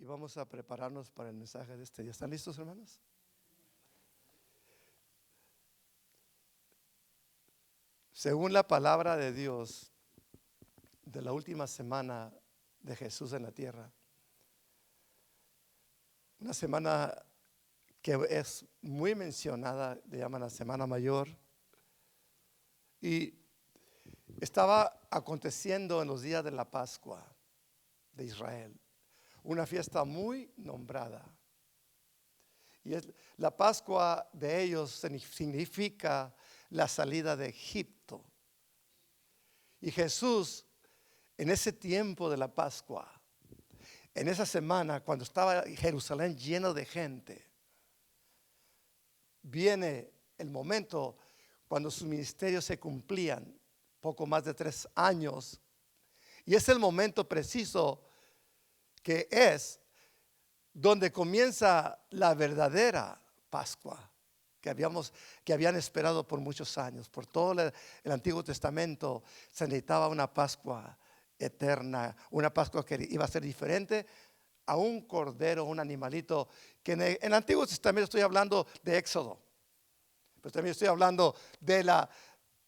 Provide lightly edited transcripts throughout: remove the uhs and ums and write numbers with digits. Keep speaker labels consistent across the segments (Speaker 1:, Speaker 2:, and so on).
Speaker 1: y vamos a prepararnos para el mensaje de este día. ¿Están listos, hermanos? Según la palabra de Dios de la última semana de Jesús en la tierra, una semana que es muy mencionada, le llaman la Semana Mayor, y estaba aconteciendo en los días de la Pascua de Israel, una fiesta muy nombrada. Y la Pascua de ellos significa la salida de Egipto. Y Jesús, en ese tiempo de la Pascua, en esa semana, cuando estaba Jerusalén lleno de gente, viene el momento cuando sus ministerios se cumplían, poco más de 3 años. Y es el momento preciso que es donde comienza la verdadera Pascua que habían esperado por muchos años. Por todo el Antiguo Testamento se necesitaba una Pascua eterna, una Pascua que iba a ser diferente a un cordero, un animalito, que en el Antiguo Testamento estoy hablando de Éxodo, pero también estoy hablando de la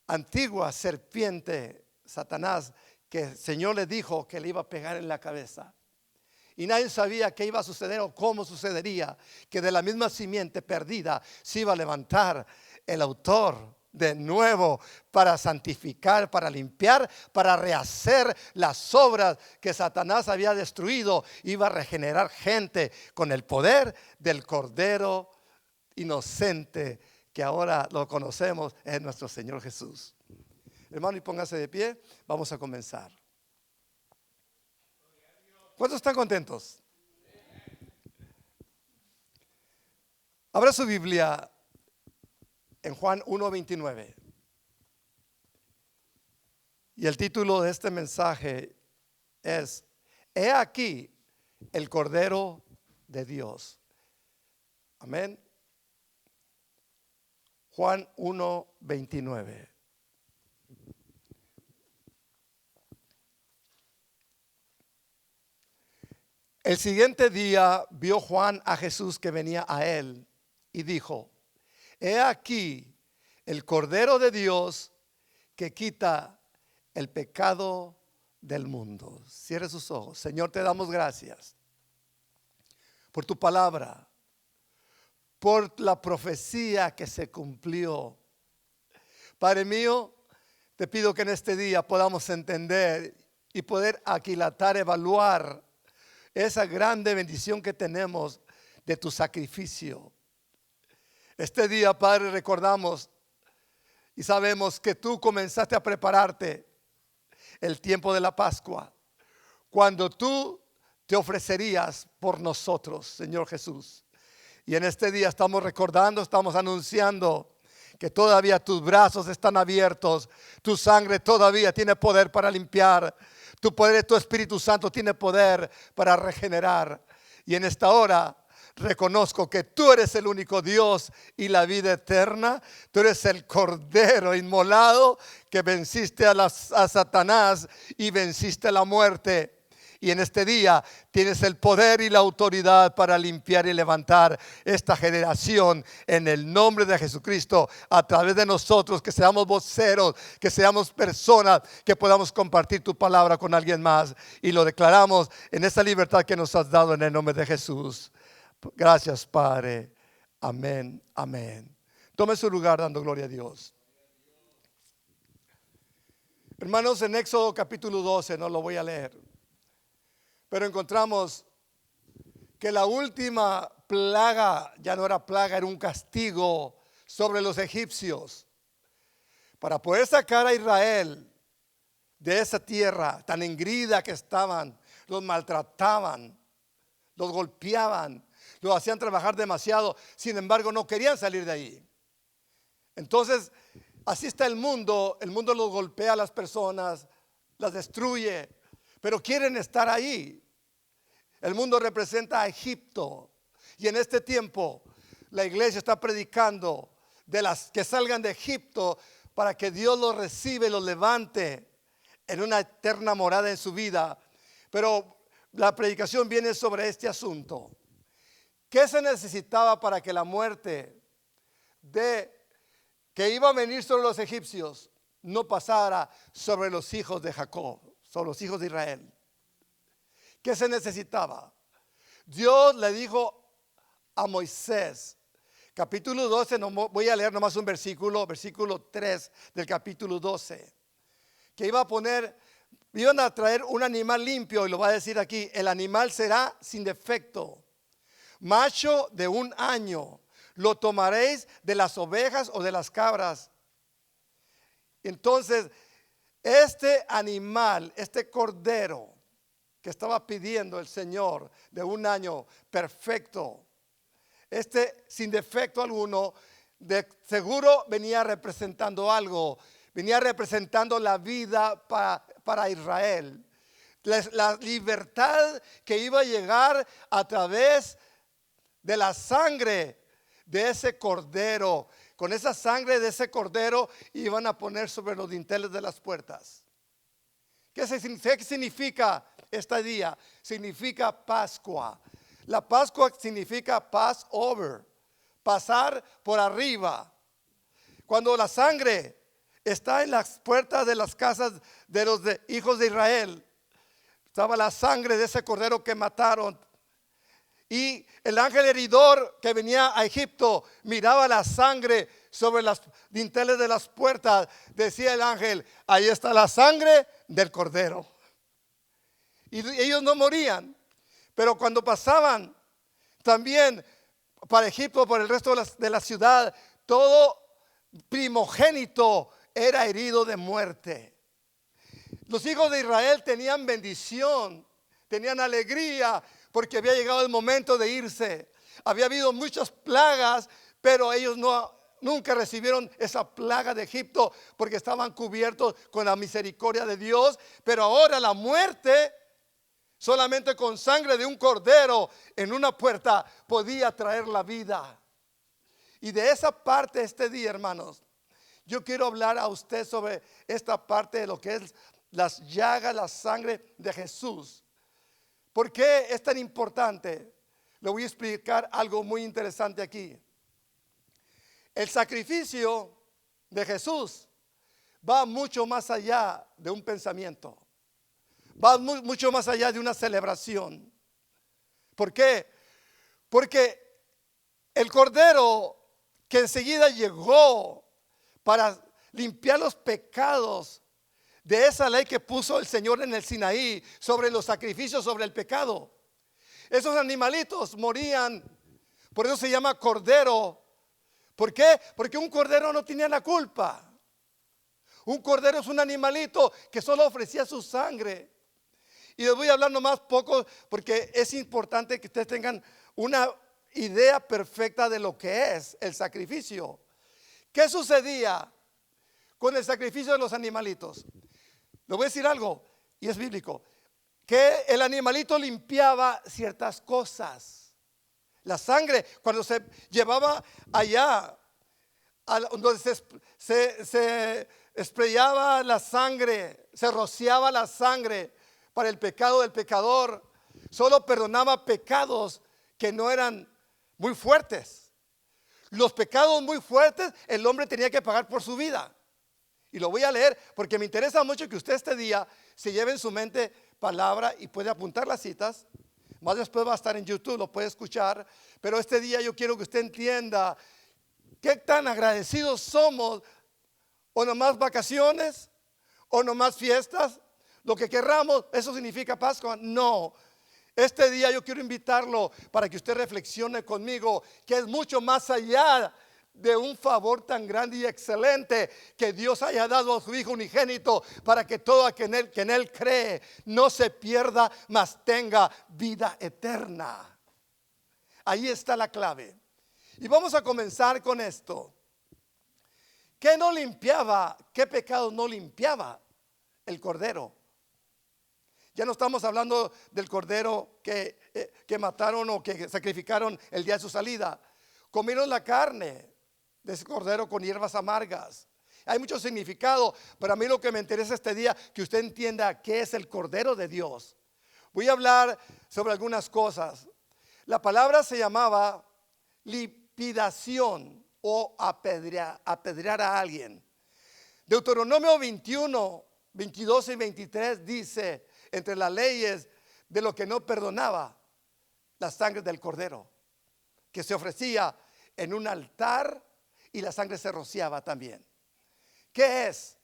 Speaker 1: antigua serpiente, Satanás, que el Señor le dijo que le iba a pegar en la cabeza. Y nadie sabía qué iba a suceder o cómo sucedería, que de la misma simiente perdida se iba a levantar el autor de nuevo para santificar, para limpiar, para rehacer las obras que Satanás había destruido. Iba a regenerar gente con el poder del Cordero inocente que ahora lo conocemos, es nuestro Señor Jesús. Hermano, y póngase de pie, vamos a comenzar. ¿Cuántos están contentos? Abra su Biblia en Juan 1:29. Y el título de este mensaje es: He aquí el Cordero de Dios. Amén. Juan 1:29. El siguiente día vio Juan a Jesús que venía a él y dijo: He aquí el Cordero de Dios que quita el pecado del mundo. Cierre sus ojos. Señor, te damos gracias por tu palabra, por la profecía que se cumplió. Padre mío, te pido que en este día podamos entender y poder aquilatar, evaluar esa grande bendición que tenemos de tu sacrificio. Este día, Padre, recordamos y sabemos que tú comenzaste a prepararte el tiempo de la Pascua, cuando tú te ofrecerías por nosotros, Señor Jesús. Y en este día estamos recordando, estamos anunciando que todavía tus brazos están abiertos, tu sangre todavía tiene poder para limpiar, tu poder, tu Espíritu Santo tiene poder para regenerar. Y en esta hora reconozco que tú eres el único Dios y la vida eterna. Tú eres el Cordero inmolado que venciste a Satanás y venciste la muerte. Y en este día tienes el poder y la autoridad para limpiar y levantar esta generación en el nombre de Jesucristo, a través de nosotros, que seamos voceros, que seamos personas que podamos compartir tu palabra con alguien más. Y lo declaramos en esta libertad que nos has dado en el nombre de Jesús. Gracias, Padre. Amén, amén. Tome su lugar dando gloria a Dios. Hermanos, en Éxodo capítulo 12, no lo voy a leer, pero encontramos que la última plaga ya no era plaga, era un castigo sobre los egipcios. Para poder sacar a Israel de esa tierra tan engrida que estaban, los maltrataban, los golpeaban, los hacían trabajar demasiado. Sin embargo, no querían salir de ahí. Entonces, así está el mundo los golpea a las personas, las destruye, pero quieren estar ahí. El mundo representa a Egipto. Y en este tiempo la iglesia está predicando de las que salgan de Egipto, para que Dios los reciba y los levante en una eterna morada en su vida. Pero la predicación viene sobre este asunto. ¿Qué se necesitaba para que la muerte que iba a venir sobre los egipcios no pasara sobre los hijos de Jacob, sobre los hijos de Israel? ¿Qué se necesitaba? Dios le dijo a Moisés, capítulo 12, no, voy a leer nomás un versículo 3 del capítulo 12, que iban a traer un animal limpio, y lo va a decir aquí: el animal será sin defecto, macho de 1 año, lo tomaréis de las ovejas o de las cabras. Entonces, este animal, este cordero que estaba pidiendo el Señor, de 1 año, perfecto, sin defecto alguno, de seguro venía representando algo. Venía representando la vida para Israel. La libertad que iba a llegar a través de la sangre de ese cordero. Con esa sangre de ese cordero iban a poner sobre los dinteles de las puertas. ¿Qué significa este día? Significa Pascua. La Pascua significa Passover, pasar por arriba. Cuando la sangre está en las puertas de las casas de los hijos de Israel, estaba la sangre de ese cordero que mataron. Y el ángel heridor que venía a Egipto miraba la sangre sobre los dinteles de las puertas. Decía el ángel: ahí está la sangre del cordero. Y ellos no morían. Pero cuando pasaban también para Egipto, por el resto de la ciudad, todo primogénito era herido de muerte. Los hijos de Israel tenían bendición, tenían alegría, porque había llegado el momento de irse. Había habido muchas plagas, pero ellos nunca recibieron esa plaga de Egipto, porque estaban cubiertos con la misericordia de Dios. Pero ahora la muerte, solamente con sangre de un cordero en una puerta, podía traer la vida. Y de esa parte este día, hermanos, yo quiero hablar a usted sobre esta parte de lo que es las llagas, la sangre de Jesús. ¿Por qué es tan importante? Le voy a explicar algo muy interesante aquí. El sacrificio de Jesús va mucho más allá de un pensamiento. Va mucho más allá de una celebración. ¿Por qué? Porque el cordero que enseguida llegó para limpiar los pecados de esa ley que puso el Señor en el Sinaí sobre los sacrificios, sobre el pecado. Esos animalitos morían, por eso se llama cordero. ¿Por qué? Porque un cordero no tenía la culpa. Un cordero es un animalito que solo ofrecía su sangre. Y les voy a hablar nomás poco, porque es importante que ustedes tengan una idea perfecta de lo que es el sacrificio. ¿Qué sucedía con el sacrificio de los animalitos? Le voy a decir algo, y es bíblico, que el animalito limpiaba ciertas cosas. La sangre, cuando se llevaba allá, donde se esprayaba la sangre, se rociaba la sangre para el pecado del pecador, solo perdonaba pecados que no eran muy fuertes. Los pecados muy fuertes, el hombre tenía que pagar por su vida. Y lo voy a leer porque me interesa mucho que usted este día se lleve en su mente palabra y puede apuntar las citas. Más después va a estar en YouTube, lo puede escuchar. Pero este día yo quiero que usted entienda qué tan agradecidos somos. O nomás vacaciones, o nomás fiestas, lo que querramos, ¿eso significa Pascua? No. Este día yo quiero invitarlo para que usted reflexione conmigo que es mucho más allá de un favor tan grande y excelente que Dios haya dado a su Hijo unigénito para que todo aquel que en Él cree no se pierda, mas tenga vida eterna. Ahí está la clave. Y vamos a comenzar con esto. ¿Qué no limpiaba? ¿Qué pecado no limpiaba? El cordero. Ya no estamos hablando del cordero que mataron o que sacrificaron el día de su salida. Comieron la carne de ese cordero con hierbas amargas. Hay mucho significado, pero a mí lo que me interesa este día que usted entienda qué es el cordero de Dios. Voy a hablar sobre algunas cosas. La palabra se llamaba lipidación o apedrear a alguien. Deuteronomio 21, 22 y 23 dice, entre las leyes de lo que no perdonaba, la sangre del cordero, que se ofrecía en un altar y la sangre se rociaba también. ¿Qué es?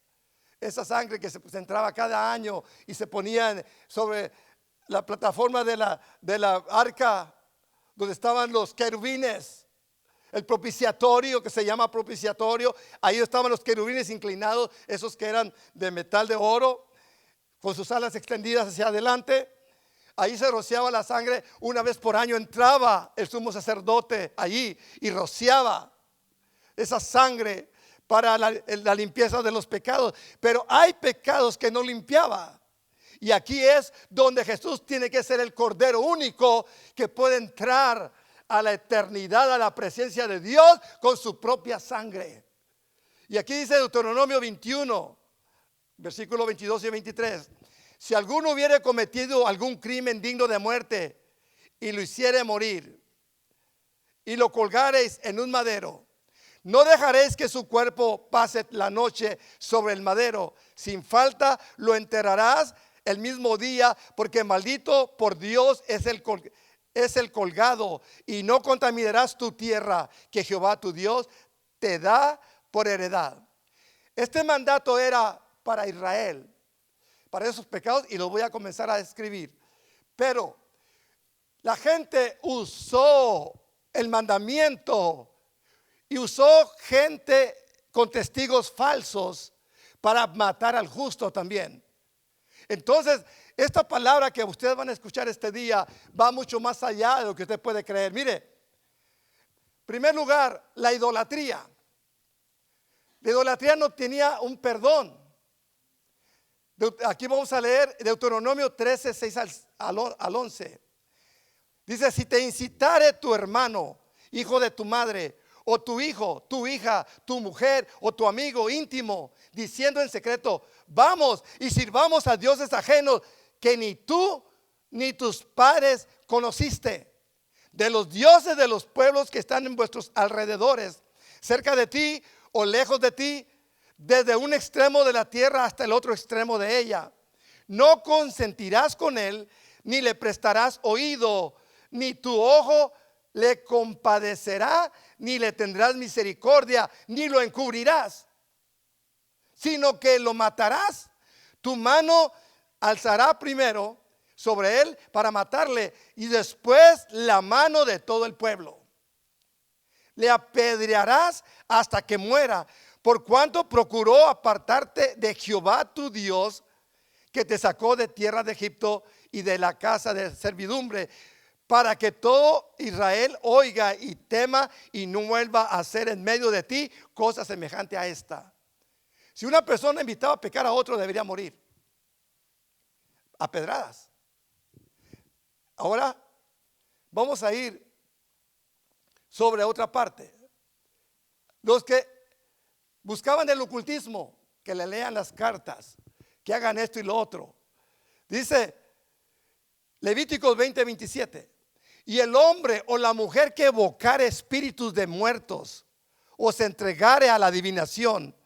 Speaker 1: Esa sangre que se entraba cada año y se ponía sobre la plataforma de la arca donde estaban los querubines, el propiciatorio, que se llama propiciatorio. Ahí estaban los querubines inclinados, esos que eran de metal de oro, con sus alas extendidas hacia adelante. Ahí se rociaba la sangre. Una vez por año entraba el sumo sacerdote allí y rociaba esa sangre para la limpieza de los pecados. Pero hay pecados que no limpiaba. Y aquí es donde Jesús tiene que ser el Cordero único que puede entrar a la eternidad, a la presencia de Dios con su propia sangre. Y aquí dice Deuteronomio 21, versículos 22 y 23. Si alguno hubiere cometido algún crimen digno de muerte y lo hiciere morir y lo colgareis en un madero, no dejaréis que su cuerpo pase la noche sobre el madero. Sin falta lo enterrarás el mismo día, porque maldito por Dios es el colgado, y no contaminarás tu tierra que Jehová tu Dios te da por heredad. Este mandato era para Israel, para esos pecados, y los voy a comenzar a describir. Pero la gente usó el mandamiento y usó gente con testigos falsos para matar al justo también. Entonces, esta palabra que ustedes van a escuchar este día va mucho más allá de lo que usted puede creer. Mire, en primer lugar, la idolatría. La idolatría no tenía un perdón. Aquí vamos a leer Deuteronomio 13, 6 al 11. Dice, si te incitare tu hermano, hijo de tu madre, o tu hijo, tu hija, tu mujer o tu amigo íntimo, diciendo en secreto, vamos y sirvamos a dioses ajenos que ni tú ni tus padres conociste, de los dioses de los pueblos que están en vuestros alrededores, cerca de ti o lejos de ti, desde un extremo de la tierra hasta el otro extremo de ella. No consentirás con él, ni le prestarás oído, ni tu ojo le compadecerá, ni le tendrás misericordia, ni lo encubrirás, sino que lo matarás. Tu mano alzará primero sobre él para matarle, y después la mano de todo el pueblo. Le apedrearás hasta que muera, por cuanto procuró apartarte de Jehová tu Dios, que te sacó de tierra de Egipto y de la casa de servidumbre, para que todo Israel oiga y tema y no vuelva a hacer en medio de ti cosa semejante a esta. Si una persona invitaba a pecar a otro, debería morir a pedradas. Ahora vamos a ir sobre otra parte. Los que buscaban el ocultismo, que le lean las cartas, que hagan esto y lo otro. Dice Levíticos 20, 27. Y el hombre o la mujer que evocare espíritus de muertos o se entregare a la adivinación,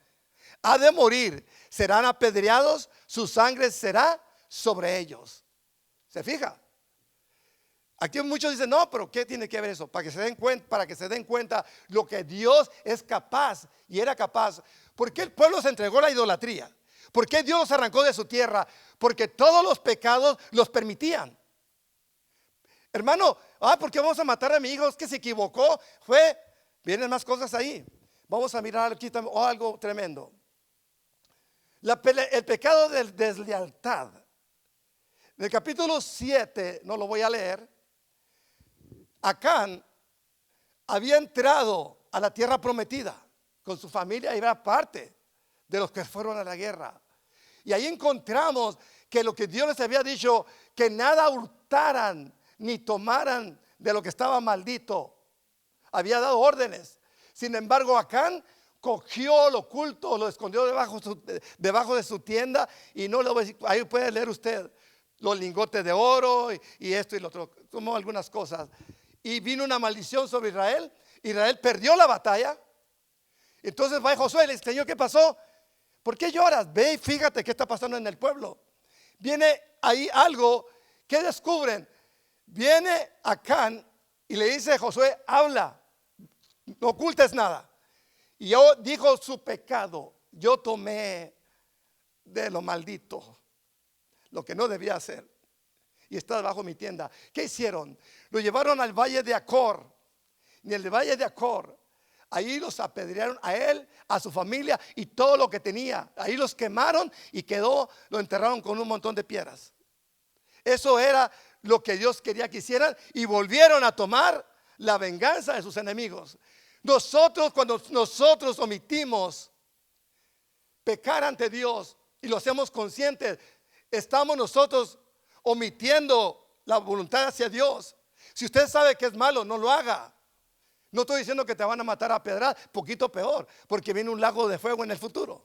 Speaker 1: ha de morir, serán apedreados, su sangre será sobre ellos. ¿Se fija? Aquí muchos dicen, no, pero ¿qué tiene que ver eso? Para que se den cuenta lo que Dios es capaz y era capaz. ¿Por qué el pueblo se entregó a la idolatría? ¿Por qué Dios los arrancó de su tierra? Porque todos los pecados los permitían. Hermano, ¿por qué vamos a matar a mi hijo? Es que se equivocó. Vienen más cosas ahí. Vamos a mirar aquí algo tremendo. El pecado de deslealtad. En el capítulo 7, no lo voy a leer. Acán había entrado a la tierra prometida con su familia y era parte de los que fueron a la guerra. Y ahí encontramos que lo que Dios les había dicho, que nada hurtaran ni tomaran de lo que estaba maldito. Había dado órdenes. Sin embargo, Acán cogió lo oculto, lo escondió debajo de su tienda, y no lo, ahí puede leer usted. los lingotes de oro y esto y lo otro. Tomó algunas cosas. Y vino una maldición sobre Israel. Israel perdió la batalla. Entonces va Josué y le dice: Señor, ¿qué pasó? ¿Por qué lloras? Ve y fíjate qué está pasando en el pueblo. Viene ahí algo que descubren. Viene Acán y le dice a Josué: habla, no ocultes nada. Y yo dijo su pecado: yo tomé de lo maldito, lo que no debía hacer, y está debajo de mi tienda. ¿Qué hicieron? Lo llevaron al valle de Acor. Y en el valle de Acor, ahí los apedrearon a él, a su familia y todo lo que tenía. Ahí los quemaron y lo enterraron con un montón de piedras. Eso era lo que Dios quería que hicieran, y volvieron a tomar la venganza de sus enemigos. Nosotros, cuando nosotros omitimos pecar ante Dios y lo hacemos conscientes, estamos nosotros omitiendo la voluntad hacia Dios. Si usted sabe que es malo, no lo haga. No estoy diciendo que te van a matar a pedradas, poquito peor, porque viene un lago de fuego en el futuro.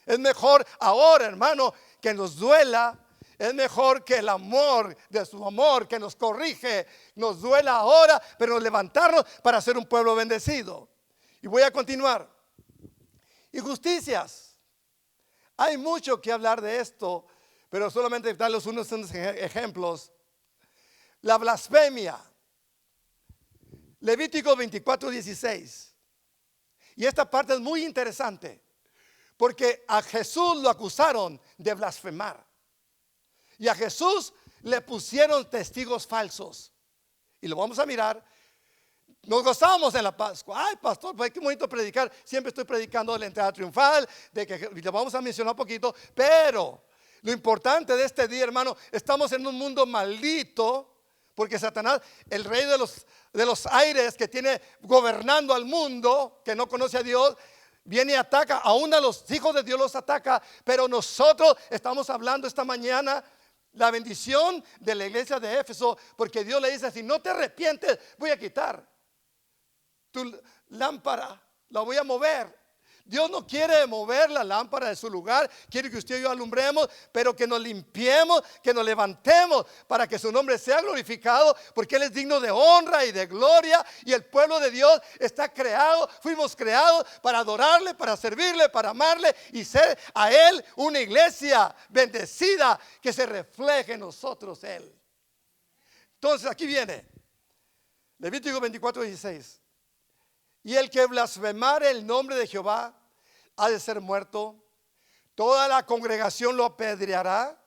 Speaker 1: Es mejor ahora, hermano, que nos duela. Es mejor que el amor de su amor que nos corrige nos duela ahora, pero levantarnos para ser un pueblo bendecido. Y voy a continuar. Injusticias. Hay mucho que hablar de esto, pero solamente darles unos ejemplos. La blasfemia. Levítico 24:16. Y esta parte es muy interesante, porque a Jesús lo acusaron de blasfemar. Y a Jesús le pusieron testigos falsos. Y lo vamos a mirar. Nos gozamos en la Pascua. Ay, pastor, pues qué bonito predicar. Siempre estoy predicando de la entrada triunfal, de que lo vamos a mencionar un poquito. Pero lo importante de este día, hermano, estamos en un mundo maldito, porque Satanás, el rey de los aires, que tiene gobernando al mundo, que no conoce a Dios, viene y ataca. Aún a los hijos de Dios los ataca. Pero nosotros estamos hablando esta mañana la bendición de la iglesia de Éfeso, porque Dios le dice: si no te arrepientes, voy a quitar tu lámpara, la voy a mover. Dios no quiere mover la lámpara de su lugar, quiere que usted y yo alumbremos, pero que nos limpiemos, que nos levantemos para que su nombre sea glorificado, porque Él es digno de honra y de gloria. Y el pueblo de Dios está creado, fuimos creados para adorarle, para servirle, para amarle y ser a Él una iglesia bendecida, que se refleje en nosotros Él. Entonces aquí viene Levítico 24:16. Y el que blasfemare el nombre de Jehová ha de ser muerto. Toda la congregación lo apedreará,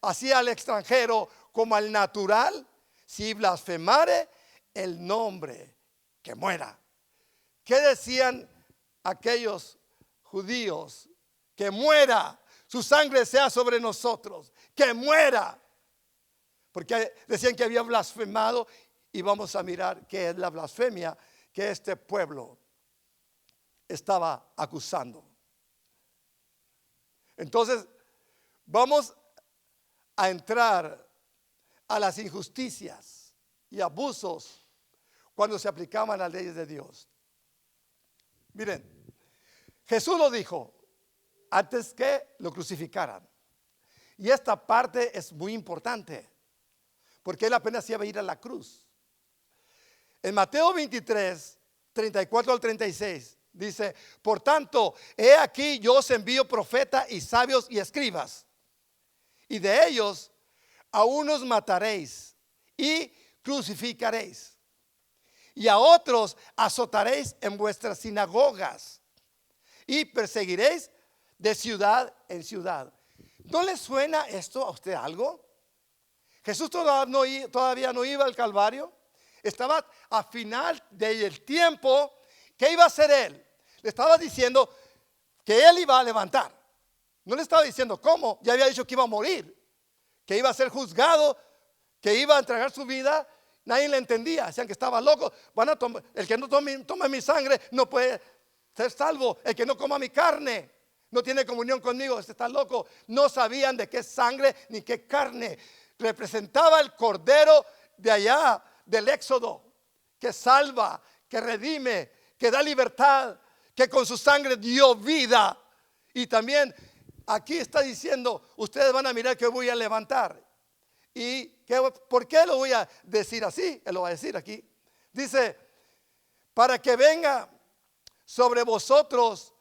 Speaker 1: así al extranjero como al natural. Si blasfemare el nombre, que muera. ¿Qué decían aquellos judíos? Que muera, su sangre sea sobre nosotros, que muera. Porque decían que había blasfemado, y vamos a mirar qué es la blasfemia que este pueblo estaba acusando. Entonces vamos a entrar a las injusticias y abusos cuando se aplicaban las leyes de Dios. Miren, Jesús lo dijo antes que lo crucificaran. Y esta parte es muy importante, porque Él apenas iba a ir a la cruz. En Mateo 23, 34 al 36 dice: por tanto, he aquí yo os envío profetas y sabios y escribas, y de ellos a unos mataréis y crucificaréis, y a otros azotaréis en vuestras sinagogas, y perseguiréis de ciudad en ciudad. ¿No le suena esto a usted algo? Jesús todavía no iba al Calvario. Estaba a final del tiempo. ¿Qué iba a hacer Él? Le estaba diciendo que Él iba a levantar. No le estaba diciendo cómo. Ya había dicho que iba a morir, que iba a ser juzgado, que iba a entregar su vida. Nadie le entendía. Decían que estaba loco. El que no tome mi sangre no puede ser salvo. El que no coma mi carne no tiene comunión conmigo. Este está loco. No sabían de qué sangre ni qué carne representaba el Cordero de allá del Éxodo, que salva, que redime, que da libertad, que con su sangre dio vida. Y también aquí está diciendo: ustedes van a mirar que voy a levantar. ¿Por qué lo voy a decir así? Él lo va a decir aquí. Dice, para que venga sobre vosotros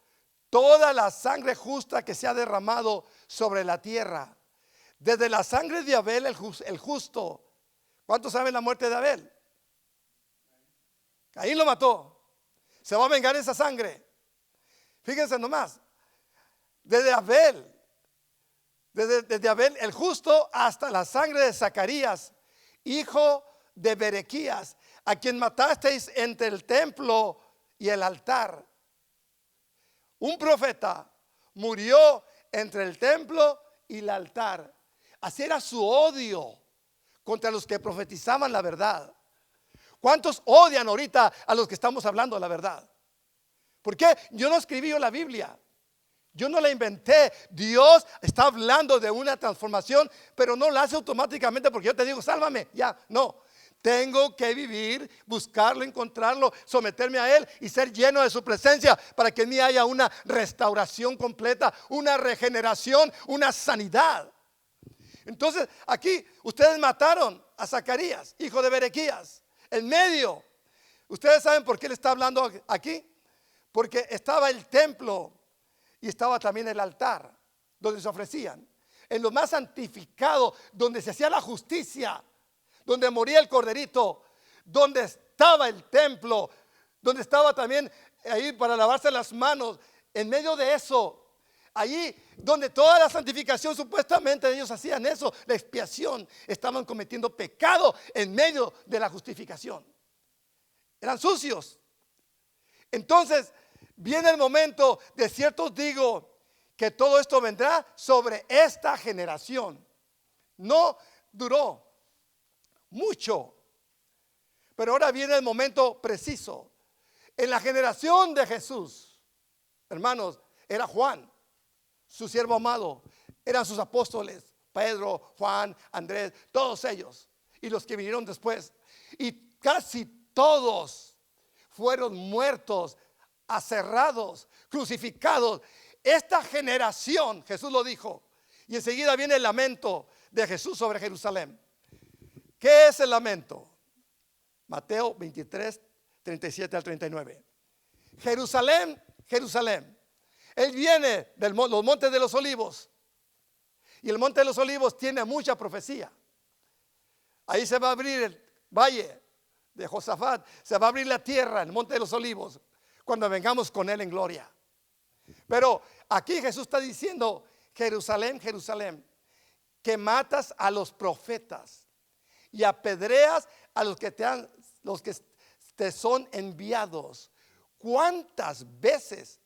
Speaker 1: toda la sangre justa que se ha derramado sobre la tierra. Desde la sangre de Abel, el justo. ¿Cuántos saben la muerte de Abel? Caín lo mató. Se va a vengar esa sangre. Fíjense nomás. Desde Abel el justo hasta la sangre de Zacarías, hijo de Berequías, a quien matasteis entre el templo y el altar. Un profeta murió entre el templo y el altar. Así era su odio contra los que profetizaban la verdad. ¿Cuántos odian ahorita a los que estamos hablando la verdad? ¿Por qué? Yo no escribí la Biblia. Yo no la inventé. Dios está hablando de una transformación, pero no la hace automáticamente porque yo te digo, sálvame. Ya, no. Tengo que vivir, buscarlo, encontrarlo, someterme a Él y ser lleno de su presencia para que en mí haya una restauración completa, una regeneración, una sanidad. Entonces, aquí ustedes mataron a Zacarías, hijo de Berequías, en medio. ¿Ustedes saben por qué le está hablando aquí? Porque estaba el templo y estaba también el altar donde se ofrecían. En lo más santificado, donde se hacía la justicia, donde moría el corderito, donde estaba el templo, donde estaba también ahí para lavarse las manos. En medio de eso, allí donde toda la santificación, supuestamente ellos hacían eso, la expiación, estaban cometiendo pecado en medio de la justificación. Eran sucios. Entonces viene el momento, de cierto os digo, que todo esto vendrá sobre esta generación. No duró mucho, pero ahora viene el momento preciso. En la generación de Jesús, hermanos, era Juan, su siervo amado, eran sus apóstoles, Pedro, Juan, Andrés, todos ellos, y los que vinieron después. Y casi todos fueron muertos, aserrados, crucificados. Esta generación, Jesús lo dijo, y enseguida viene el lamento de Jesús sobre Jerusalén. ¿Qué es el lamento? Mateo 23, 37 al 39. Jerusalén, Jerusalén. Él viene de los montes de los olivos. Y el monte de los olivos tiene mucha profecía. Ahí se va a abrir el valle de Josafat. Se va a abrir la tierra, el monte de los olivos, cuando vengamos con él en gloria. Pero aquí Jesús está diciendo, Jerusalén, Jerusalén, que matas a los profetas y apedreas a los que te son enviados. ¿Cuántas veces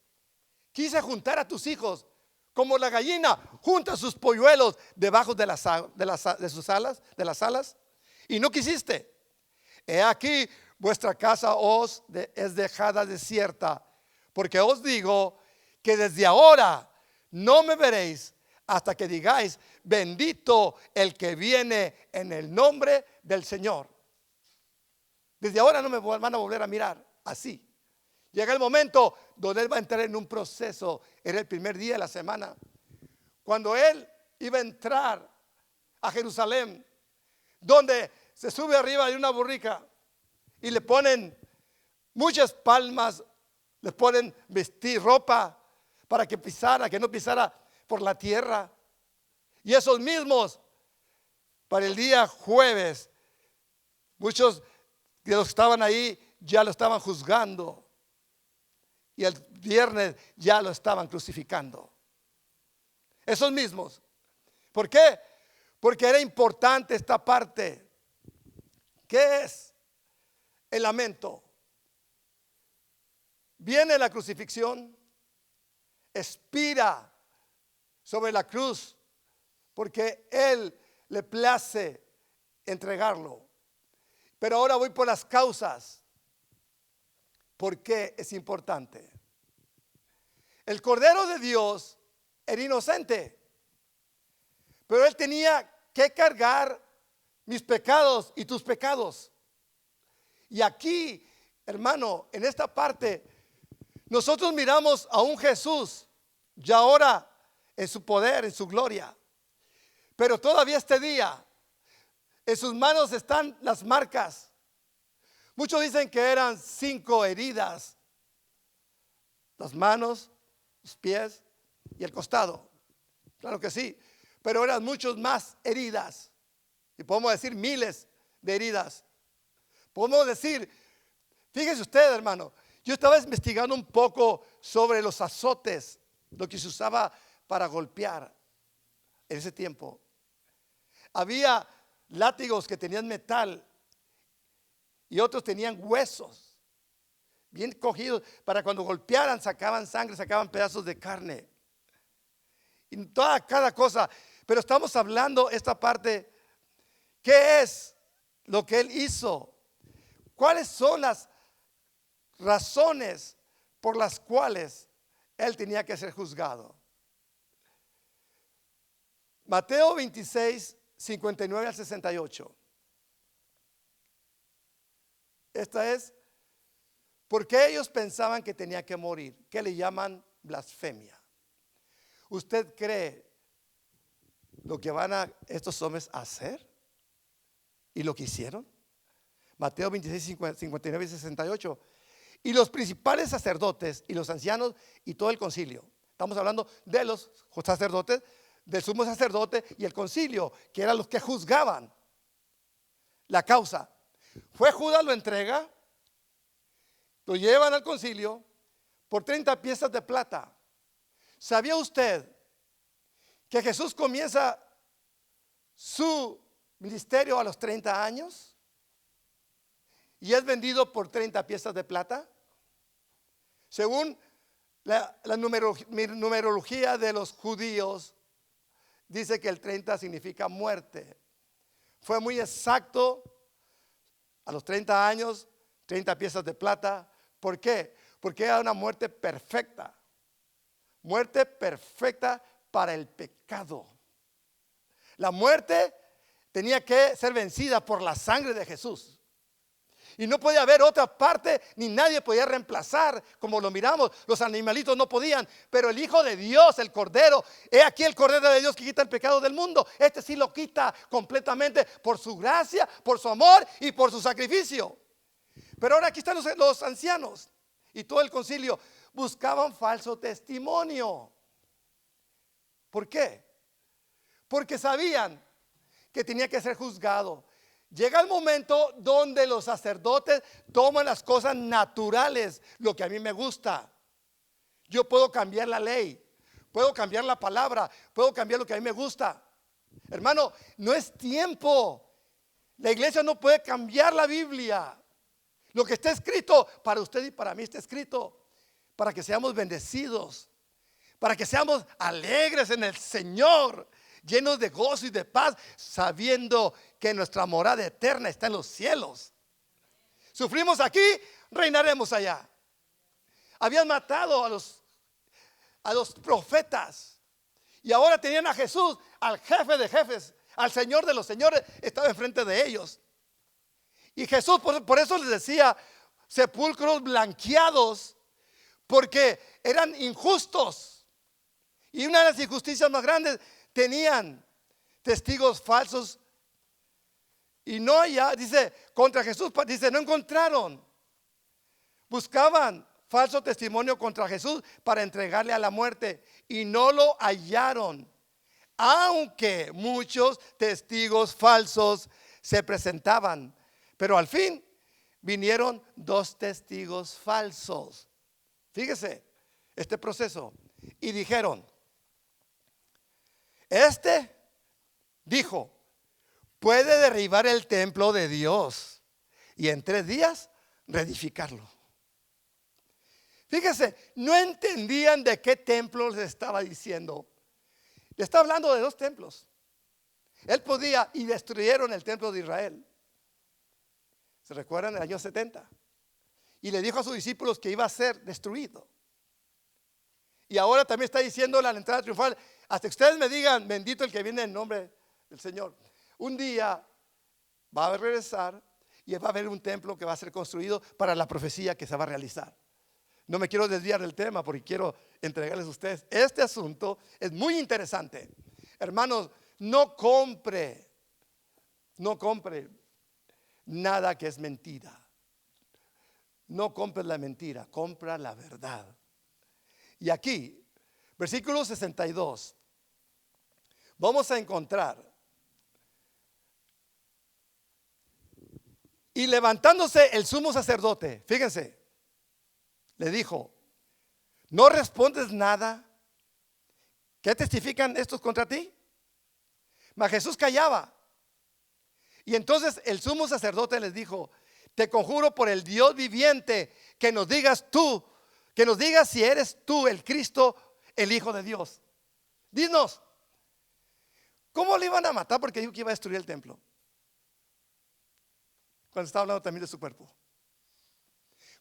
Speaker 1: quise juntar a tus hijos como la gallina junta sus polluelos debajo de sus alas, de las alas? Y no quisiste. He aquí vuestra casa es dejada desierta, porque os digo que desde ahora no me veréis hasta que digáis, bendito el que viene en el nombre del Señor. Desde ahora no me van a volver a mirar así. Llega el momento donde él va a entrar en un proceso. Era el primer día de la semana, cuando él iba a entrar a Jerusalén, donde se sube arriba de una burrica y le ponen muchas palmas, le ponen vestir ropa para que no pisara por la tierra. Y esos mismos, para el día jueves, muchos de los que estaban ahí ya lo estaban juzgando, y el viernes ya lo estaban crucificando. Esos mismos. ¿Por qué? Porque era importante esta parte. ¿Qué es el lamento? Viene la crucifixión, expira sobre la cruz, porque Él le place entregarlo. Pero ahora voy por las causas. ¿Por qué es importante? El Cordero de Dios era inocente, pero Él tenía que cargar mis pecados y tus pecados. Y aquí, hermano, en esta parte, nosotros miramos a un Jesús ya ahora en su poder, en su gloria. Pero todavía este día En sus manos están las marcas. Muchos dicen que eran 5 heridas: las manos, los pies y el costado. Claro que sí, pero eran muchos más heridas. Y podemos decir miles de heridas. Podemos decir, fíjese usted, hermano, yo estaba investigando un poco sobre los azotes, lo que se usaba para golpear en ese tiempo. Había látigos que tenían metal y otros tenían huesos bien cogidos para cuando golpearan sacaban sangre, sacaban pedazos de carne y cada cosa. Pero estamos hablando esta parte, ¿qué es lo que él hizo? ¿Cuáles son las razones por las cuales él tenía que ser juzgado? Mateo 26, 59 al 68. Esta es porque ellos pensaban que tenía que morir, que le llaman blasfemia. ¿Usted cree lo que van a estos hombres a hacer y lo que hicieron? Mateo 26, 59 y 68. Y los principales sacerdotes y los ancianos y todo el concilio. Estamos hablando de los sacerdotes, del sumo sacerdote y el concilio, que eran los que juzgaban la causa. Fue Judas, lo entrega, lo llevan al concilio por 30 piezas de plata. ¿Sabía usted que Jesús comienza su ministerio a los 30 años y es vendido por 30 piezas de plata? Según la numerología de los judíos, dice que el 30 significa muerte. Fue muy exacto, a los 30 años, 30 piezas de plata. ¿Por qué? Porque era una muerte perfecta. Muerte perfecta para el pecado. La muerte tenía que ser vencida por la sangre de Jesús. Y no podía haber otra parte, ni nadie podía reemplazar, como lo miramos. Los animalitos no podían, pero el Hijo de Dios, el Cordero, he aquí el Cordero de Dios que quita el pecado del mundo. Este sí lo quita completamente por su gracia, por su amor y por su sacrificio. Pero ahora aquí están los ancianos y todo el concilio. Buscaban falso testimonio. ¿Por qué? Porque sabían que tenía que ser juzgado. Llega el momento donde los sacerdotes toman las cosas naturales, lo que a mí me gusta. Yo puedo cambiar la ley, puedo cambiar la palabra, puedo cambiar lo que a mí me gusta. Hermano, no es tiempo. La iglesia no puede cambiar la Biblia. Lo que está escrito para usted y para mí está escrito para que seamos bendecidos, para que seamos alegres en el Señor, llenos de gozo y de paz, sabiendo que nuestra morada eterna está en los cielos. Sufrimos aquí, reinaremos allá. Habían matado a los profetas y ahora tenían a Jesús, al jefe de jefes, al Señor de los señores, estaba enfrente de ellos. Y Jesús por eso les decía sepulcros blanqueados, porque eran injustos. Y una de las injusticias más grandes, tenían testigos falsos. Y no ya, dice, contra Jesús, dice, no encontraron. Buscaban falso testimonio contra Jesús para entregarle a la muerte y no lo hallaron. Aunque muchos testigos falsos se presentaban, pero al fin vinieron 2 testigos falsos. Fíjese este proceso. Y dijeron, este dijo, puede derribar el templo de Dios y en 3 días reedificarlo. Fíjese, no entendían de qué templo les estaba diciendo. Le está hablando de 2 templos. Él podía, y destruyeron el templo de Israel. ¿Se recuerdan? El año 70. Y le dijo a sus discípulos que iba a ser destruido. Y ahora también está diciendo la entrada triunfal, hasta que ustedes me digan, bendito el que viene en nombre del Señor. Un día va a regresar y va a haber un templo que va a ser construido para la profecía que se va a realizar. No me quiero desviar del tema porque quiero entregarles a ustedes. Este asunto es muy interesante. Hermanos, no compre no compre nada que es mentira. No compres la mentira, compra la verdad. Y aquí, versículo 62, vamos a encontrar: y levantándose el sumo sacerdote, fíjense, le dijo: ¿no respondes nada? ¿Qué testifican estos contra ti? Mas Jesús callaba. Y entonces el sumo sacerdote les dijo: te conjuro por el Dios viviente que nos digas tú, que nos digas si eres tú el Cristo, el Hijo de Dios. Dinos, ¿cómo le iban a matar? Porque dijo que iba a destruir el templo, cuando estaba hablando también de su cuerpo.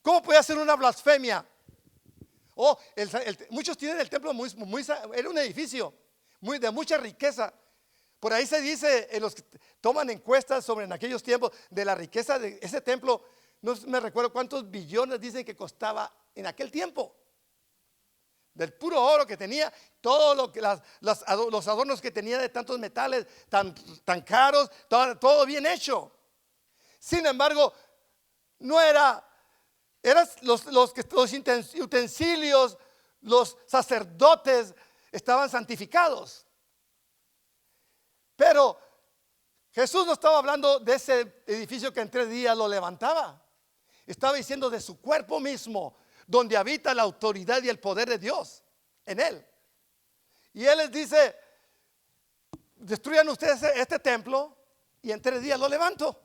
Speaker 1: ¿Cómo puede hacer una blasfemia? Muchos tienen el templo era un edificio de mucha riqueza. Por ahí se dice, en los que toman encuestas sobre en aquellos tiempos, de la riqueza de ese templo, no me recuerdo cuántos billones dicen que costaba en aquel tiempo. Del puro oro que tenía, todo lo que los adornos que tenía de tantos metales tan caros, todo bien hecho. Sin embargo, no eran los utensilios, los sacerdotes estaban santificados. Pero Jesús no estaba hablando de ese edificio que en 3 días lo levantaba. Estaba diciendo de su cuerpo mismo, donde habita la autoridad y el poder de Dios en él. Y él les dice: destruyan ustedes este templo y en 3 días lo levanto.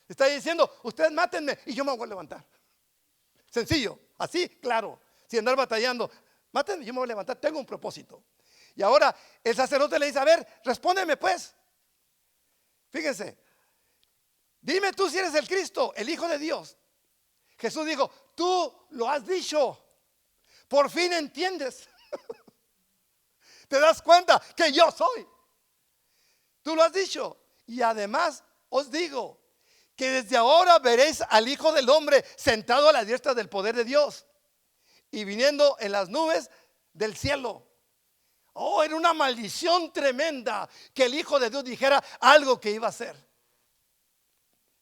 Speaker 1: Está diciendo: ustedes mátenme y yo me voy a levantar. Sencillo, así, claro, sin andar batallando. Mátenme, yo me voy a levantar, tengo un propósito. Y ahora el sacerdote le dice: a ver, respóndeme pues. Fíjense, dime tú si eres el Cristo, el Hijo de Dios. Jesús dijo: tú lo has dicho, por fin entiendes. Te das cuenta que yo soy. Tú lo has dicho. Y además os digo que desde ahora veréis al Hijo del Hombre sentado a la diestra del poder de Dios y viniendo en las nubes del cielo. Era una maldición tremenda que el Hijo de Dios dijera algo que iba a hacer.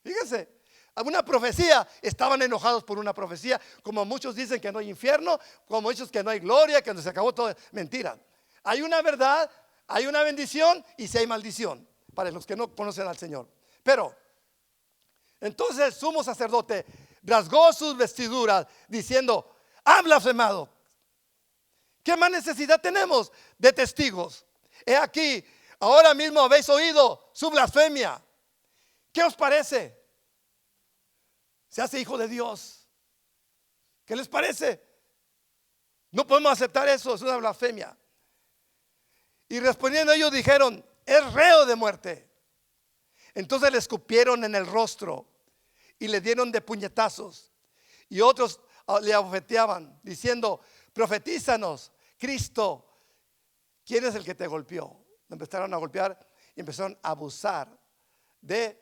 Speaker 1: Fíjense, una profecía, estaban enojados por una profecía, como muchos dicen que no hay infierno, como muchos que no hay gloria, que no se acabó todo. Mentira. Hay una verdad, hay una bendición y si hay maldición para los que no conocen al Señor. Pero entonces el sumo sacerdote rasgó sus vestiduras diciendo: ¡ha blasfemado! ¿Qué más necesidad tenemos de testigos? He aquí, ahora mismo habéis oído su blasfemia. ¿Qué os parece? Se hace hijo de Dios. ¿Qué les parece? No podemos aceptar eso, es una blasfemia. Y respondiendo ellos dijeron: es reo de muerte. Entonces le escupieron en el rostro y le dieron de puñetazos. Y otros le abofeteaban diciendo: profetízanos, Cristo, ¿quién es el que te golpeó? Le empezaron a golpear y empezaron a abusar de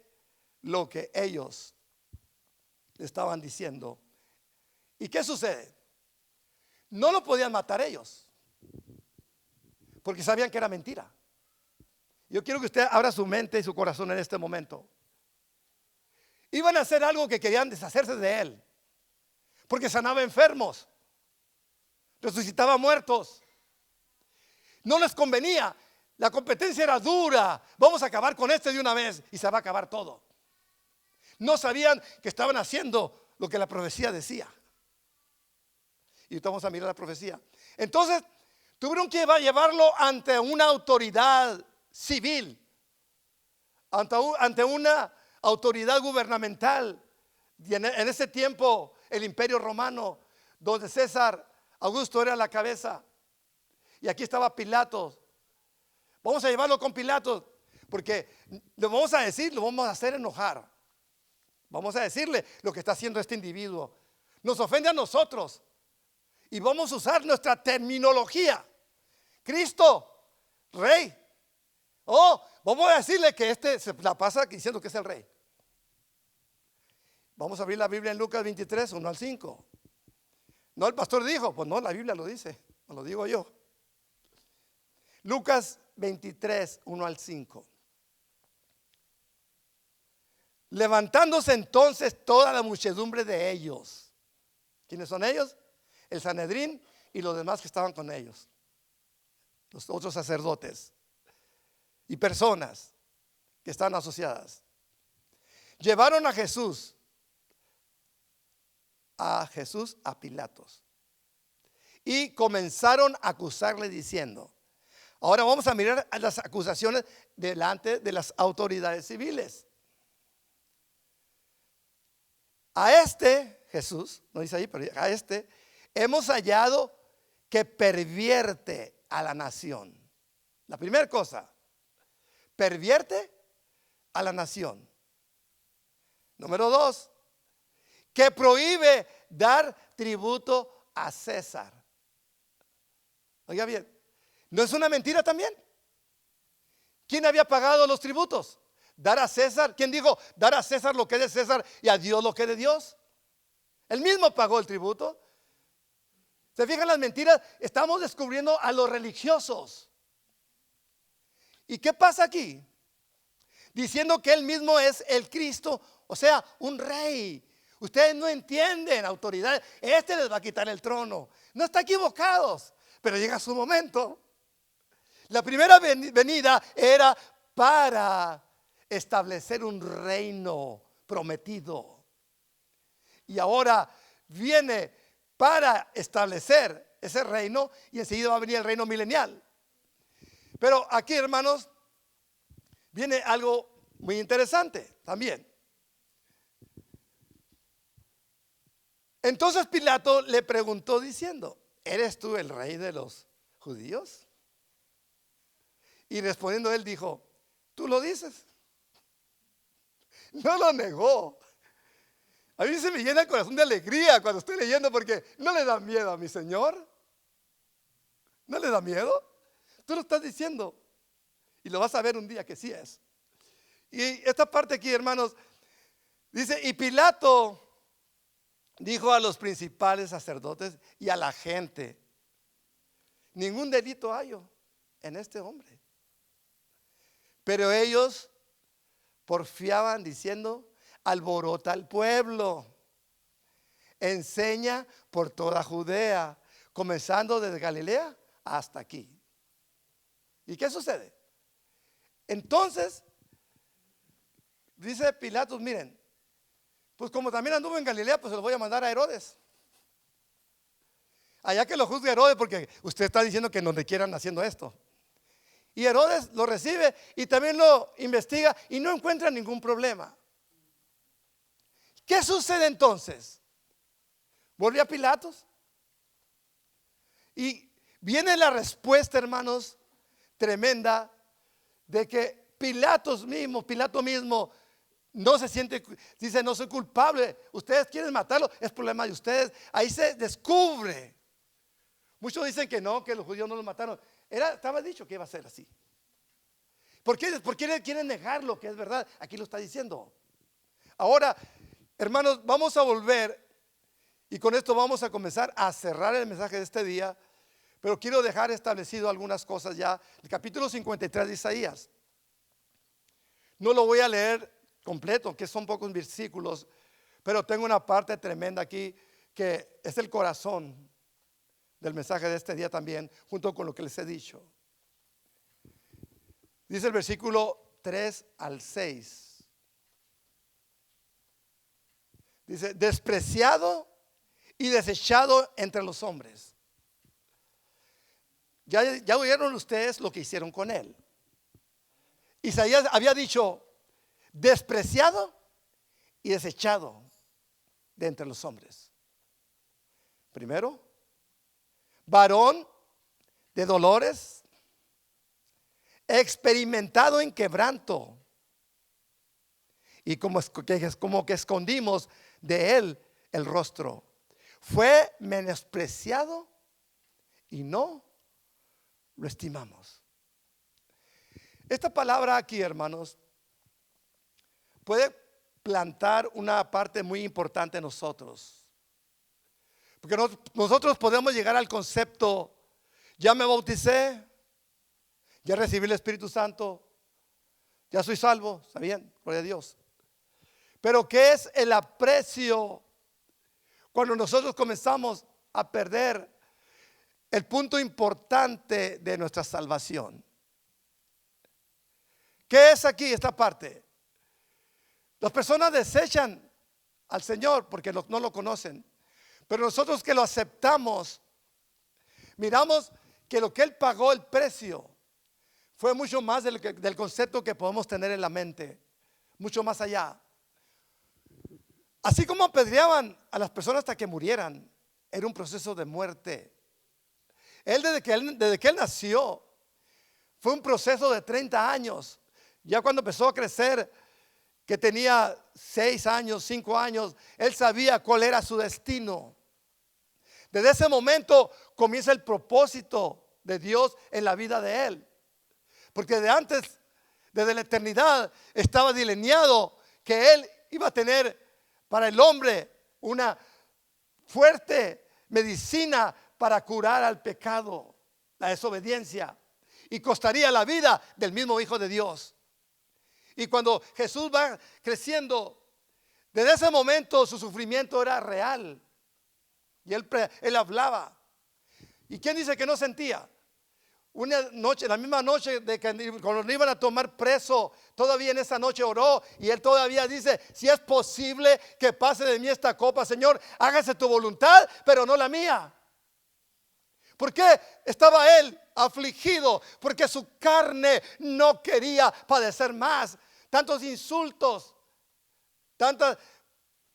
Speaker 1: lo que ellos le estaban diciendo. ¿Y qué sucede? No lo podían matar ellos, porque sabían que era mentira. Yo quiero que usted abra su mente y su corazón en este momento. Iban a hacer algo que querían deshacerse de él, porque sanaba enfermos, resucitaba muertos. No les convenía. La competencia era dura. Vamos a acabar con este de una vez y se va a acabar todo. No sabían que estaban haciendo lo que la profecía decía. Y ahorita vamos a mirar la profecía. Entonces tuvieron que llevarlo ante una autoridad civil, ante una autoridad gubernamental. Y en ese tiempo el Imperio Romano, donde César Augusto era la cabeza, y aquí estaba Pilatos. Vamos a llevarlo con Pilatos, porque lo vamos a decir, lo vamos a hacer enojar. Vamos a decirle lo que está haciendo este individuo. Nos ofende a nosotros y vamos a usar nuestra terminología. Cristo, Rey. Vamos a decirle que este se la pasa diciendo que es el Rey. Vamos a abrir la Biblia en Lucas 23, 1 al 5. No, el pastor dijo, pues no, la Biblia lo dice, no lo digo yo. Lucas 23, 1 al 5. Levantándose entonces toda la muchedumbre de ellos. ¿Quiénes son ellos? El Sanedrín y los demás que estaban con ellos, los otros sacerdotes y personas que estaban asociadas. Llevaron a Jesús a Pilatos y comenzaron a acusarle diciendo. Ahora vamos a mirar a las acusaciones delante de las autoridades civiles. A este, Jesús, no dice ahí, pero a este, hemos hallado que pervierte a la nación. La primera cosa, pervierte a la nación. Número 2, que prohíbe dar tributo a César. Oiga bien, ¿no es una mentira también? ¿Quién había pagado los tributos? Dar a César. ¿Quién dijo dar a César lo que es de César y a Dios lo que es de Dios? Él mismo pagó el tributo. ¿Se fijan las mentiras? Estamos descubriendo a los religiosos. ¿Y qué pasa aquí? Diciendo que él mismo es el Cristo, o sea, un rey. Ustedes no entienden, autoridades. Este les va a quitar el trono. No están equivocados, pero llega su momento. La primera venida era para establecer un reino prometido. Y ahora viene para establecer ese reino y enseguida va a venir el reino milenial. Pero aquí, hermanos, viene algo muy interesante también. Entonces Pilato le preguntó diciendo, ¿eres tú el rey de los judíos? Y respondiendo él dijo, ¿tú lo dices? No lo negó. A mí se me llena el corazón de alegría cuando estoy leyendo porque no le da miedo a mi Señor. ¿No le da miedo? Tú lo estás diciendo y lo vas a ver un día que sí es. Y esta parte aquí, hermanos, dice, y Pilato dijo a los principales sacerdotes y a la gente, ningún delito hallo en este hombre. Pero ellos porfiaban diciendo, alborota al pueblo, enseña por toda Judea, comenzando desde Galilea hasta aquí. ¿Y qué sucede? Entonces, dice Pilatos, miren, pues como también anduvo en Galilea, pues se lo voy a mandar a Herodes. Allá que lo juzgue Herodes, porque usted está diciendo que no le quieran haciendo esto. Y Herodes lo recibe y también lo investiga y no encuentra ningún problema. ¿Qué sucede entonces? Volvió a Pilatos y viene la respuesta, hermanos, tremenda de que Pilato mismo no se siente, dice, no soy culpable, ustedes quieren matarlo, es problema de ustedes. Ahí se descubre. Muchos dicen que no, que los judíos no lo mataron. Estaba dicho que iba a ser así. ¿Por qué quieren negar lo que es verdad? Aquí lo está diciendo. Ahora, hermanos, vamos a volver y con esto vamos a comenzar a cerrar el mensaje de este día. Pero quiero dejar establecido algunas cosas ya. El capítulo 53 de Isaías. No lo voy a leer completo, que son pocos versículos, pero tengo una parte tremenda aquí que es el corazón del mensaje de este día también, junto con lo que les he dicho. Dice el versículo 3 al 6. Dice, despreciado y desechado entre los hombres. Ya oyeron ustedes lo que hicieron con él. Isaías había dicho, despreciado y desechado de entre los hombres. Primero, varón de dolores, experimentado en quebranto, y como que escondimos de él el rostro. Fue menospreciado y no lo estimamos. Esta palabra aquí, hermanos, puede plantar una parte muy importante en nosotros. Porque nosotros podemos llegar al concepto, ya me bauticé, ya recibí el Espíritu Santo, ya soy salvo, está bien, gloria a Dios. Pero ¿qué es el aprecio cuando nosotros comenzamos a perder el punto importante de nuestra salvación? ¿Qué es aquí esta parte? Las personas desechan al Señor porque no lo conocen. Pero nosotros que lo aceptamos, miramos que lo que Él pagó, el precio, fue mucho más del concepto que podemos tener en la mente. Mucho más allá. Así como apedreaban a las personas hasta que murieran, era un proceso de muerte. Desde que él nació, fue un proceso de 30 años. Ya cuando empezó a crecer, que tenía 6 años, 5 años, él sabía cuál era su destino. Desde ese momento comienza el propósito de Dios en la vida de él. Porque desde la eternidad, estaba delineado que él iba a tener para el hombre una fuerte medicina para curar al pecado, la desobediencia, y costaría la vida del mismo Hijo de Dios. Y cuando Jesús va creciendo, desde ese momento su sufrimiento era real. Y él hablaba. ¿Y quién dice que no sentía? Una noche, la misma noche de que cuando lo iban a tomar preso, todavía en esa noche oró y él todavía dice: si es posible que pase de mí esta copa, Señor, hágase tu voluntad, pero no la mía. ¿Por qué estaba él afligido? Porque su carne no quería padecer más. Tantos insultos, tantos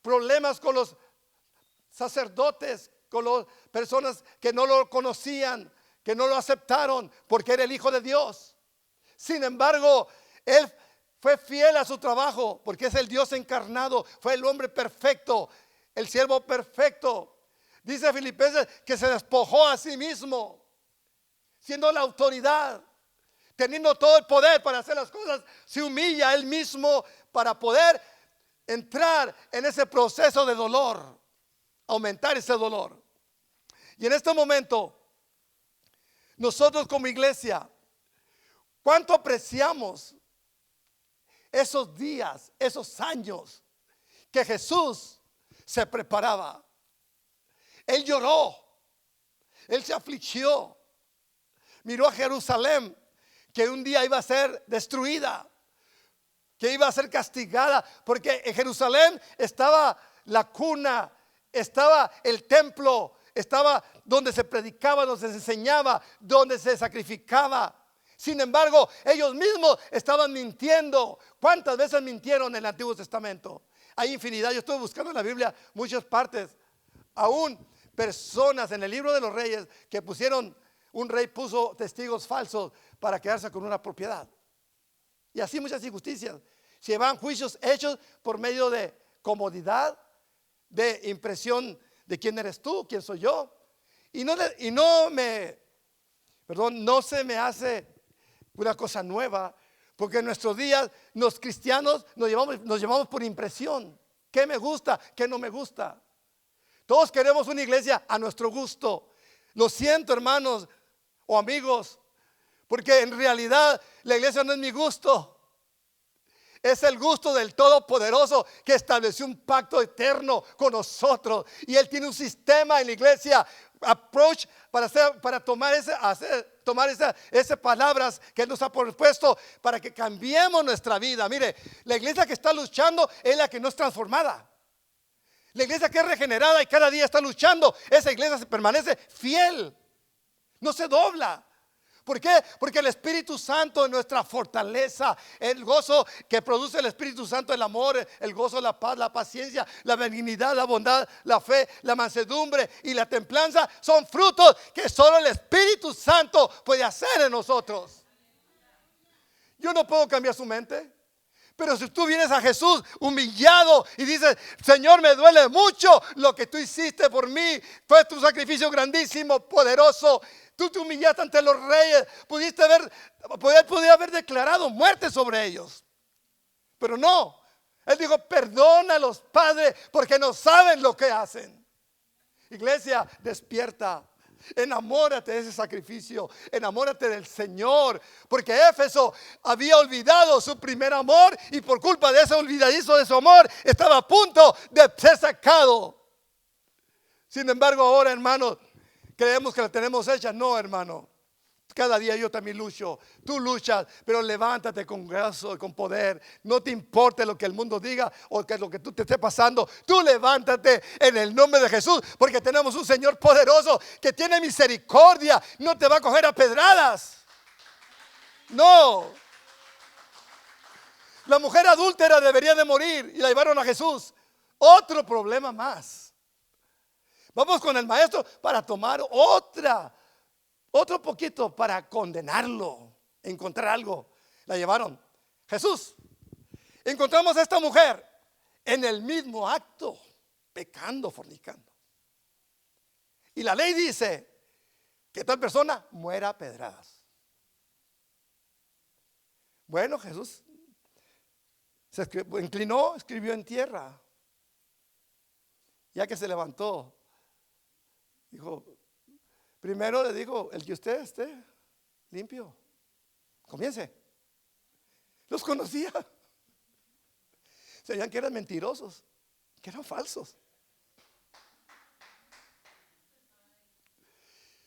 Speaker 1: problemas con los sacerdotes, con las personas que no lo conocían, que no lo aceptaron porque era el Hijo de Dios. Sin embargo, él fue fiel a su trabajo porque es el Dios encarnado, fue el hombre perfecto, el siervo perfecto. Dice Filipenses que se despojó a sí mismo, siendo la autoridad, teniendo todo el poder para hacer las cosas, se humilla a él mismo para poder entrar en ese proceso de dolor, aumentar ese dolor. Y en este momento, nosotros como iglesia, ¿cuánto apreciamos esos días, esos años que Jesús se preparaba? Él lloró, él se afligió, miró a Jerusalén, que un día iba a ser destruida, que iba a ser castigada, porque en Jerusalén estaba la cuna, estaba el templo, estaba donde se predicaba, donde se enseñaba, donde se sacrificaba. Sin embargo, ellos mismos estaban mintiendo. ¿Cuántas veces mintieron en el Antiguo Testamento? Hay infinidad. Yo estuve buscando en la Biblia muchas partes. Aún personas en el libro de los reyes que un rey puso testigos falsos para quedarse con una propiedad. Y así muchas injusticias. Se llevaban juicios hechos por medio de comodidad, de impresión de quién eres tú, quién soy yo. Y no se me hace una cosa nueva, porque en nuestros días los cristianos nos llevamos por impresión. ¿Qué me gusta? ¿Qué no me gusta? Todos queremos una iglesia a nuestro gusto. Lo siento, hermanos o amigos, porque en realidad la iglesia no es mi gusto. Es el gusto del Todopoderoso, que estableció un pacto eterno con nosotros. Y Él tiene un sistema en la iglesia, approach, para tomar esas palabras que Él nos ha propuesto para que cambiemos nuestra vida. Mire, la iglesia que está luchando es la que no es transformada. La iglesia que es regenerada y cada día está luchando, esa iglesia se permanece fiel, no se dobla. ¿Por qué? Porque el Espíritu Santo es nuestra fortaleza. El gozo que produce el Espíritu Santo, el amor, el gozo, la paz, la paciencia, la benignidad, la bondad, la fe, la mansedumbre y la templanza son frutos que solo el Espíritu Santo puede hacer en nosotros. Yo no puedo cambiar su mente. Pero si tú vienes a Jesús humillado y dices: Señor, me duele mucho lo que tú hiciste por mí, fue tu sacrificio grandísimo, poderoso. Tú te humillaste ante los reyes, podía haber declarado muerte sobre ellos. Pero no, Él dijo: perdónalos, Padre, porque no saben lo que hacen. Iglesia, despierta. Enamórate de ese sacrificio, enamórate del Señor, porque Éfeso había olvidado su primer amor y por culpa de ese olvidadizo de su amor estaba a punto de ser sacado. Sin embargo, ahora, hermano, creemos que la tenemos hecha. No, hermano. Cada día yo también lucho, tú luchas, pero levántate con gracia, con poder. No te importe lo que el mundo diga o que lo que tú te esté pasando. Tú levántate en el nombre de Jesús, porque tenemos un Señor poderoso que tiene misericordia. No te va a coger a pedradas. No. La mujer adúltera debería de morir y la llevaron a Jesús. Otro problema más. Vamos con el maestro para tomar otro poquito para condenarlo, encontrar algo. La llevaron. Jesús, encontramos a esta mujer en el mismo acto, pecando, fornicando. Y la ley dice que tal persona muera a pedradas. Bueno, Jesús se inclinó, escribió en tierra. Ya que se levantó, dijo, primero le digo, el que usted esté limpio, comience. Los conocía. Sabían que eran mentirosos, que eran falsos.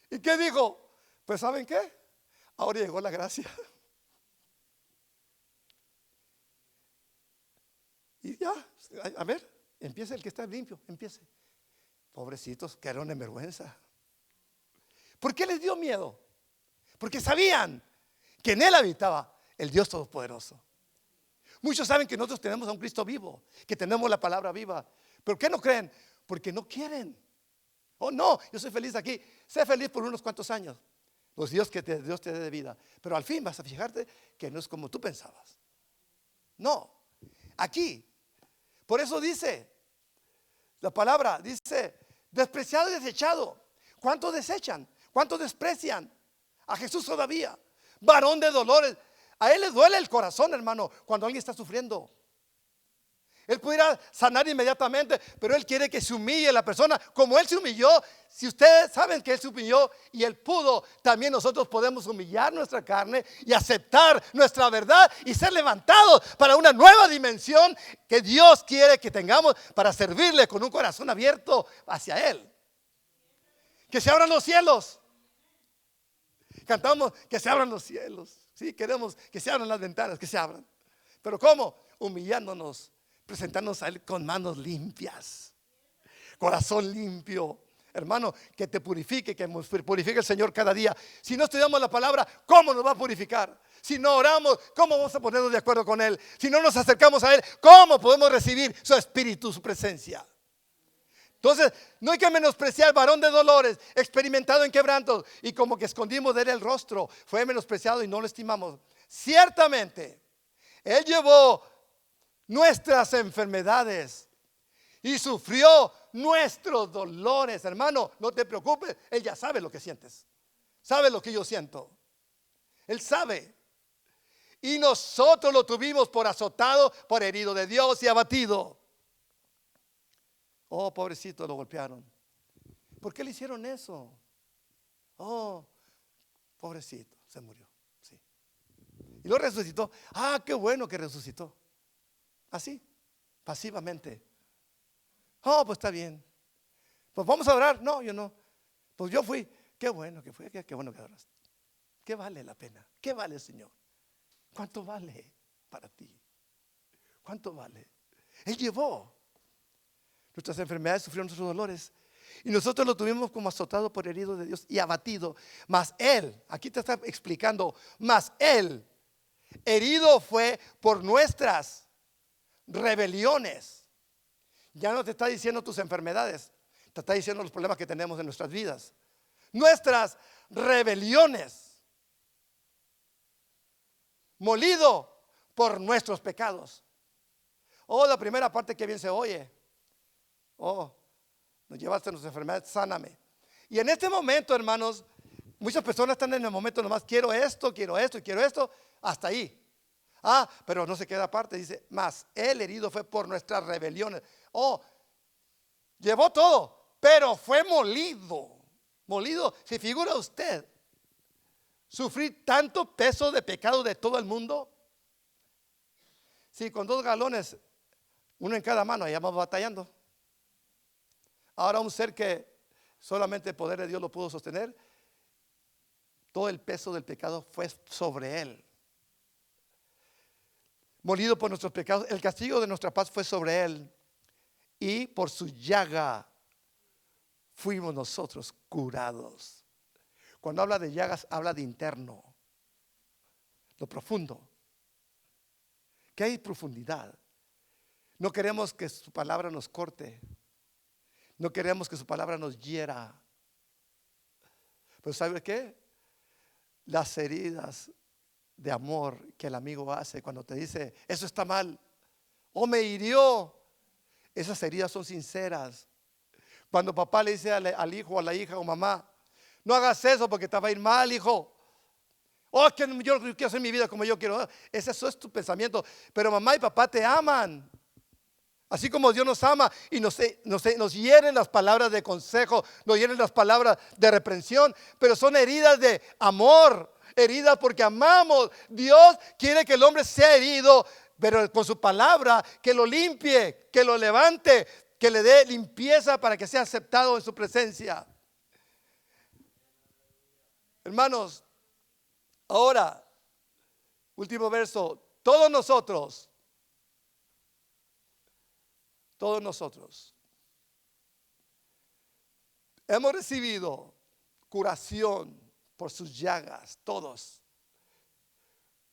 Speaker 1: ¿Y qué dijo? Pues ¿saben qué? Ahora llegó la gracia. Y ya, a ver, empiece el que está limpio, empiece. Pobrecitos, quedaron en vergüenza. ¿Por qué les dio miedo? Porque sabían que en él habitaba el Dios Todopoderoso. Muchos saben que nosotros tenemos a un Cristo vivo, que tenemos la palabra viva. ¿Pero qué no creen? Porque no quieren. Oh no, yo soy feliz aquí. Sé feliz por unos cuantos años. Los Dios que Dios te dé de vida. Pero al fin vas a fijarte que no es como tú pensabas. No, aquí. Por eso dice, la palabra dice, despreciado y desechado. ¿Cuántos desechan? ¿Cuántos desprecian a Jesús todavía? Varón de dolores. A él le duele el corazón, hermano, cuando alguien está sufriendo. Él pudiera sanar inmediatamente, pero él quiere que se humille la persona como él se humilló. Si ustedes saben que él se humilló y él pudo, también nosotros podemos humillar nuestra carne y aceptar nuestra verdad y ser levantados para una nueva dimensión que Dios quiere que tengamos para servirle con un corazón abierto hacia él. Que se abran los cielos. Cantamos que se abran los cielos. Sí, queremos que se abran las ventanas, que se abran. Pero ¿cómo? Humillándonos, presentándonos a él con manos limpias, corazón limpio. Hermano, que te purifique, que nos purifique el Señor cada día. Si no estudiamos la palabra, ¿cómo nos va a purificar? Si no oramos, ¿cómo vamos a ponernos de acuerdo con él? Si no nos acercamos a él, ¿cómo podemos recibir su espíritu, su presencia? Entonces, no hay que menospreciar al varón de dolores, experimentado en quebrantos, y como que escondimos de él el rostro, fue menospreciado y no lo estimamos. Ciertamente, él llevó nuestras enfermedades y sufrió nuestros dolores. Hermano, no te preocupes, él ya sabe lo que sientes, sabe lo que yo siento, él sabe. Y nosotros lo tuvimos por azotado, por herido de Dios y abatido. Oh, pobrecito, lo golpearon. ¿Por qué le hicieron eso? Oh, pobrecito, se murió. Sí. Y luego resucitó. Ah, qué bueno que resucitó. Así, pasivamente. Oh, pues está bien. Pues vamos a orar. No, yo no. Pues yo fui. Qué bueno que fue, qué bueno que adoraste. ¿Qué vale la pena? ¿Qué vale, Señor? ¿Cuánto vale para ti? ¿Cuánto vale? Él llevó nuestras enfermedades, sufrió nuestros dolores, y nosotros lo tuvimos como azotado por herido de Dios y abatido. Mas él, aquí te está explicando, mas él herido fue por nuestras rebeliones. Ya no te está diciendo tus enfermedades, te está diciendo los problemas que tenemos en nuestras vidas. Nuestras rebeliones, molido por nuestros pecados. Oh, la primera parte que bien se oye. Oh, nos llevaste a nuestras enfermedades, sáname. Y en este momento, hermanos, muchas personas están en el momento nomás, quiero esto, y quiero esto, hasta ahí. Ah, pero no se queda aparte, dice, mas el herido fue por nuestras rebeliones. Oh, llevó todo, pero fue molido. molido. ¿Se figura usted sufrir tanto peso de pecado de todo el mundo? Sí, con 2 galones, uno en cada mano, ya vamos batallando. Ahora un ser que solamente el poder de Dios lo pudo sostener, todo el peso del pecado fue sobre él. Molido por nuestros pecados, el castigo de nuestra paz fue sobre él, y por su llaga fuimos nosotros curados. Cuando habla de llagas, habla de interno, lo profundo. Que hay profundidad. No queremos que su palabra nos corte. No queremos que su palabra nos hiera. Pero ¿sabe qué? Las heridas de amor que el amigo hace cuando te dice, eso está mal, o me hirió, esas heridas son sinceras. Cuando papá le dice al hijo o a la hija o mamá, no hagas eso porque te va a ir mal, hijo. Oh, que yo no quiero hacer mi vida como yo quiero. Ese es tu pensamiento. Pero mamá y papá te aman. Así como Dios nos ama y nos hieren las palabras de consejo, nos hieren las palabras de reprensión, pero son heridas de amor, heridas porque amamos. Dios quiere que el hombre sea herido, pero con su palabra que lo limpie, que lo levante, que le dé limpieza para que sea aceptado en su presencia. Hermanos, ahora, último verso, todos nosotros hemos recibido curación por sus llagas, todos.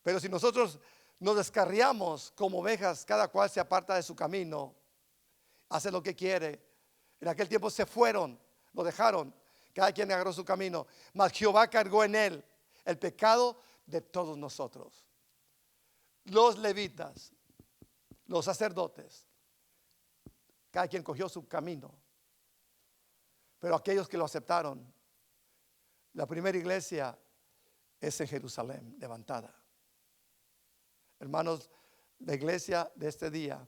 Speaker 1: Pero si nosotros nos descarriamos como ovejas, cada cual se aparta de su camino, hace lo que quiere. En aquel tiempo se fueron, lo dejaron, cada quien agarró su camino. Mas Jehová cargó en él el pecado de todos nosotros. Los levitas, los sacerdotes, cada quien cogió su camino. Pero aquellos que lo aceptaron, la primera iglesia es en Jerusalén, levantada. Hermanos, la iglesia de este día,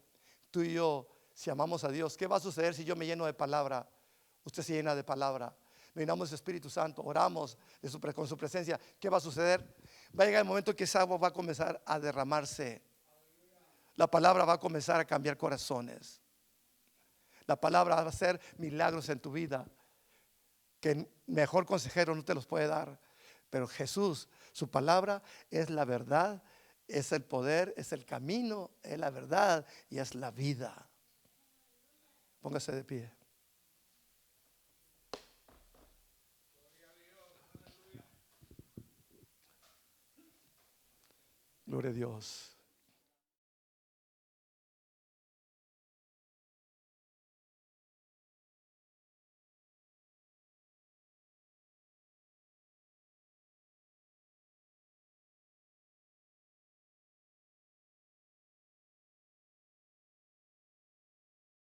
Speaker 1: tú y yo, si amamos a Dios, ¿qué va a suceder si yo me lleno de palabra? Usted se llena de palabra. Llenamos de Espíritu Santo, oramos con su presencia. ¿Qué va a suceder? Va a llegar el momento que esa agua va a comenzar a derramarse. La palabra va a comenzar a cambiar corazones. La palabra va a hacer milagros en tu vida que mejor consejero no te los puede dar. Pero Jesús, su palabra es la verdad, es el poder, es el camino, es la verdad y es la vida. Póngase de pie. Gloria a Dios.